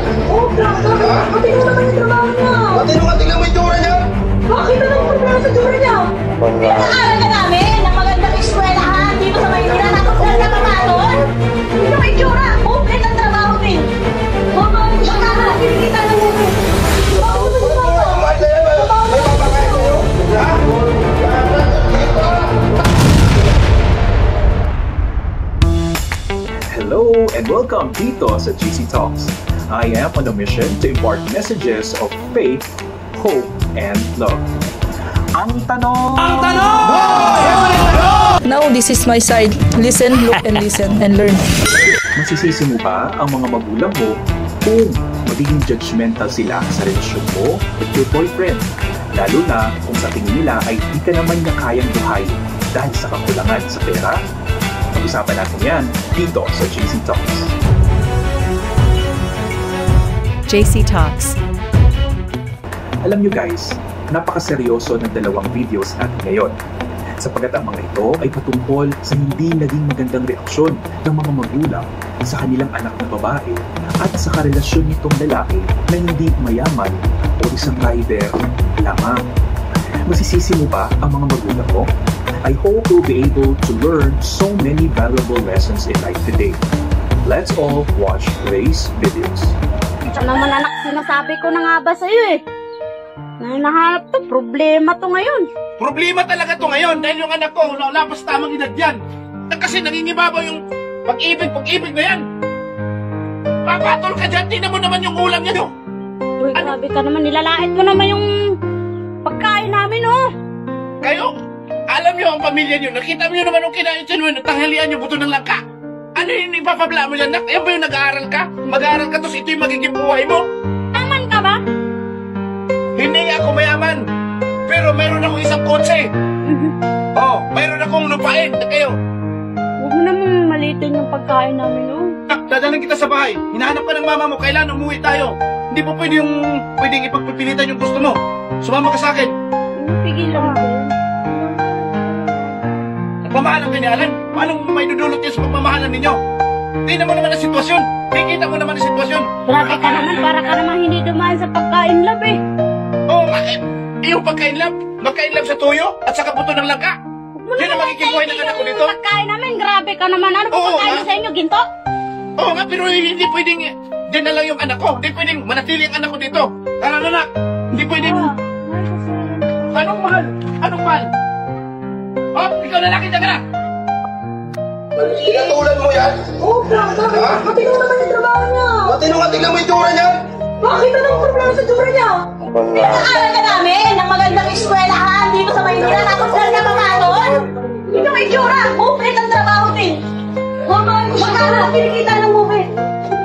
Oh, matino naman yung trabaho niya. Matino ka, tingnan mo yung tsura niya. Bakit na lang problema sa tsura niya? Pinag-aaral ka namin ng magandang eskwelahan dito sa Maynila. Tapos dahil ka pamatol? Hindi mo itsura. Complete ang trabaho din. Baka kinikita ng mo. May papakain kayo? Ha? Hello and welcome dito sa GC Talks. I am on a mission to impart messages of faith, hope, and love. Ang tanong! Now this is my side. Listen, look, and listen, and learn. Masisisi mo ba ang mga magulang mo kung magiging judgmental sila sa relasyon mo with your boyfriend? Lalo na kung sa tingin nila ay di ka naman niya kayang buhayin dahil sa kakulangan sa pera? Pag-usapan natin yan dito sa JC Talks. JC Talks. Alam nyo guys, napakaseryoso ng dalawang videos natin ngayon. Sapagat ang mga ito ay patungkol sa hindi naging magandang reaksyon ng mga magulang sa kanilang anak na babae at sa karelasyon nitong lalaki na hindi mayaman o isang rider lamang. Masisisi mo ba ang mga magulang mo? I hope you'll be able to learn so many valuable lessons in life today. Let's all watch today's videos. Ito naman anak, sinasabi ko na nga ba sa'yo eh. Nahanap to, problema to ngayon. Problema talaga to ngayon dahil yung anak ko lapas tamang edad yan. Kasi nangingibabaw yung pag-ibig na yan. Papatol ka dyan, tingnan mo naman yung ulam niya, no? Uy, grabe ka naman, nilalait mo naman yung pagkain namin, oh. Kayo, alam niyo ang pamilya niyo, nakita niyo naman yung kinain mo, natanghalian yung buto ng langka. Ano yung ipapabla mo yan, nak? Yan ba yung nag-aaral ka? Mag-aaral ka, tapos ito yung magiging buhay mo? Taman ka ba? Hindi ako mayaman, pero meron akong isang kotse. Oh, meron akong lupain na kayo. Huwag mo naman malitin yung pagkain namin, oh. Dadalan kita sa bahay. Hinahanap ka ng mama mo, kailan umuwi tayo. Hindi po pwedeng ipagpipilitan yung gusto mo. Sumama ka sa akin. Pigilan mo. Nagmamahalan kayo ni Alan? Paano may dudulot yan sa pagmamahalan ninyo? Tingnan mo naman ang sitwasyon. Nakikita mo naman ang sitwasyon. Grabe ka naman, para ka naman hindi dumaan sa pagkain lab eh. Oo nga eh. Yung pagkainlab. Magkainlab sa tuyo at sa kabuto ng langka. Yan ang magiging buhay ng anak ko dito. Pagkain namin, grabe ka naman. Ano Oo, pagkain nga. sa inyo, ginto? Oo nga, pero hindi pwedeng dyan na lang yung anak ko. Hindi pwedeng manatili ang anak ko dito. Tara na na. Hindi pwedeng... Anong mahal? Anong mahal? Oh, ikaw lalaki dyan ka na. Pinatulan mo yan? Oh, matino naman yung trabaho niya. Matino ka, tingnan mo yung tsura niya. Bakit na lang problema sa tsura niya? Pinag-aaral ka namin ng magandang eskwelahan dito sa Maynila. Tapos dahil ka pamatol? Hindi mo itsura. Complete ang trabaho din. Baka kinikita ng movie.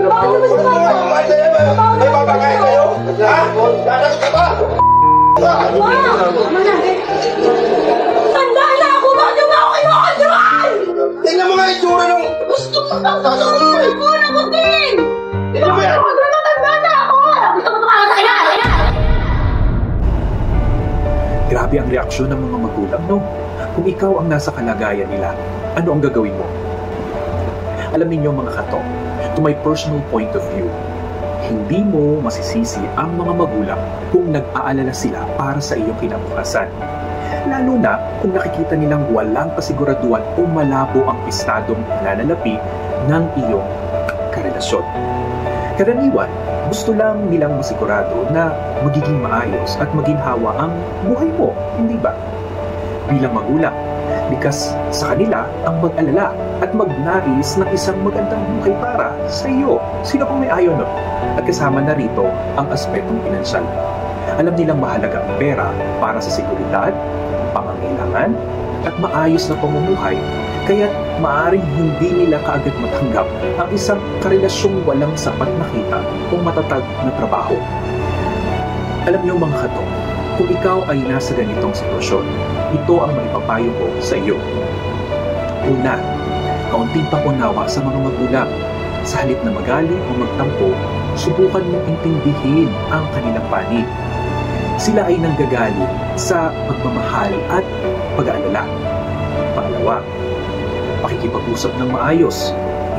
Bakit naman sa trabaho? May papakain kayo? Ha? Dadas ka ba? Tanda na ako! Bakit mo ako kinukontrol? Tingnan mo nga yung tsura ng... Gusto mo bang susunod ko na ko din? Tingnan mo yan! Tanda na ako! Gusto mo kaya! Grabe ang reaksyon ng mga magulang, no? Kung ikaw ang nasa kalagayan nila, ano ang gagawin mo? Alam ninyo mga kato, to my personal point of view, hindi mo masisisi ang mga magulang kung nag-aalala sila para sa iyong kinabukasan. Lalo na kung nakikita nilang walang kasiguraduhan o malabo ang estadong nananalapi ng iyong karelasyon. Karaniwan, gusto lang nilang masigurado na magiging maayos at maginhawa ang buhay mo, hindi ba? Bilang magulang, likas sa kanila ang mag-alala at magnais ng isang magandang buhay para sa iyo. Sino pang may ayaw nun? At kasama na rito ang aspektong pinansyal. Alam nilang mahalaga ang pera para sa seguridad, pangangailangan, at maayos na pamumuhay. Kaya't maaaring hindi nila kaagad matanggap ang isang karelasyong walang sapat na kita o matatag na trabaho. Alam niyo mga kato, kung ikaw ay nasa ganitong sitwasyon, ito ang maipapayo ko sa iyo. Una, kaunting pangunawa sa mga magulang. Sa halip na magaling o magtampo, subukan mong intindihin ang kanilang panig. Sila ay nanggagaling sa pagmamahal at pag-aalala. Pangalawa, pakikipag-usap ng maayos.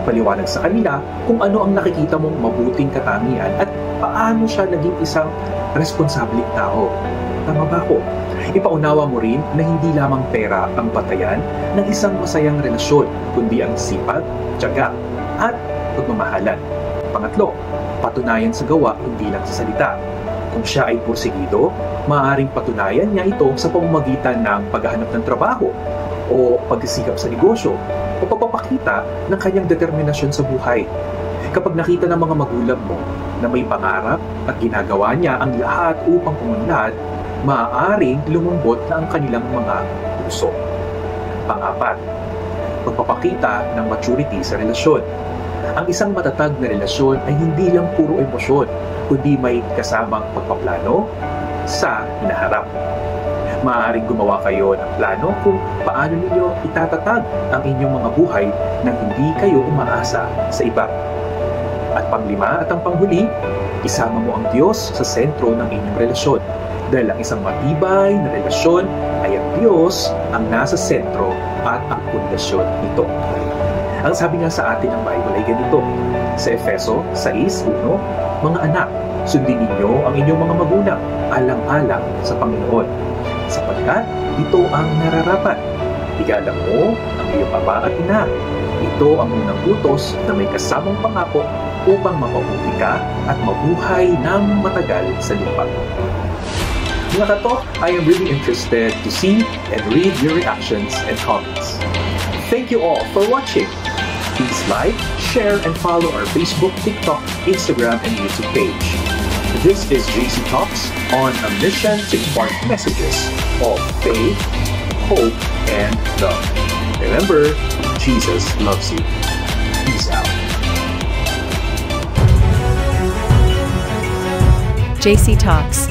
Ipaliwanag sa kanila kung ano ang nakikita mong mabuting katangian at paano siya naging isang responsabling tao. Tama ba ako? Ipaunawa mo rin na hindi lamang pera ang batayan ng isang masayang relasyon, kundi ang sipag, tiyaga, at pagmamahalan. Pangatlo, patunayan sa gawa, hindi lang sa salita. Kung siya ay porsigido, maaaring patunayan niya ito sa pamamagitan ng paghahanap ng trabaho o pagsisikap sa negosyo o pagpapakita ng kanyang determinasyon sa buhay. Kapag nakita ng mga magulang mo na may pangarap at ginagawa niya ang lahat upang umunlad, maaaring lumambot na ang kanilang mga puso. Pang-apat, pagpapakita ng maturity sa relasyon. Ang isang matatag na relasyon ay hindi lang puro emosyon, kundi may kasamang pagpaplano sa hinaharap. Maaaring gumawa kayo ng plano kung paano ninyo itatatag ang inyong mga buhay nang hindi kayo umaasa sa iba. At panglima at ang panghuli, isama mo ang Diyos sa sentro ng inyong relasyon. Dahil ang isang matibay na relasyon ay ang Diyos ang nasa sentro at ang pundasyon nito. Ang sabi nga sa atin ng Bible ay ganito, sa Efeso 6:1, mga anak, sundin ninyo ang inyong mga magulang, alang-alang sa Panginoon, sapagkat ito ang nararapat. Igalang mo ang iyong ama at ina. Ito ang unang utos na may kasamang pangako upang mapabuti ka at mabuhay ng matagal sa lupa. Mga katok, I am really interested to see and read your reactions and comments. Thank you all for watching. Please like, share, and follow our Facebook, TikTok, Instagram, and YouTube page. This is JC Talks on a mission to impart messages of faith, hope, and love. Remember, Jesus loves you. Peace out. JC Talks.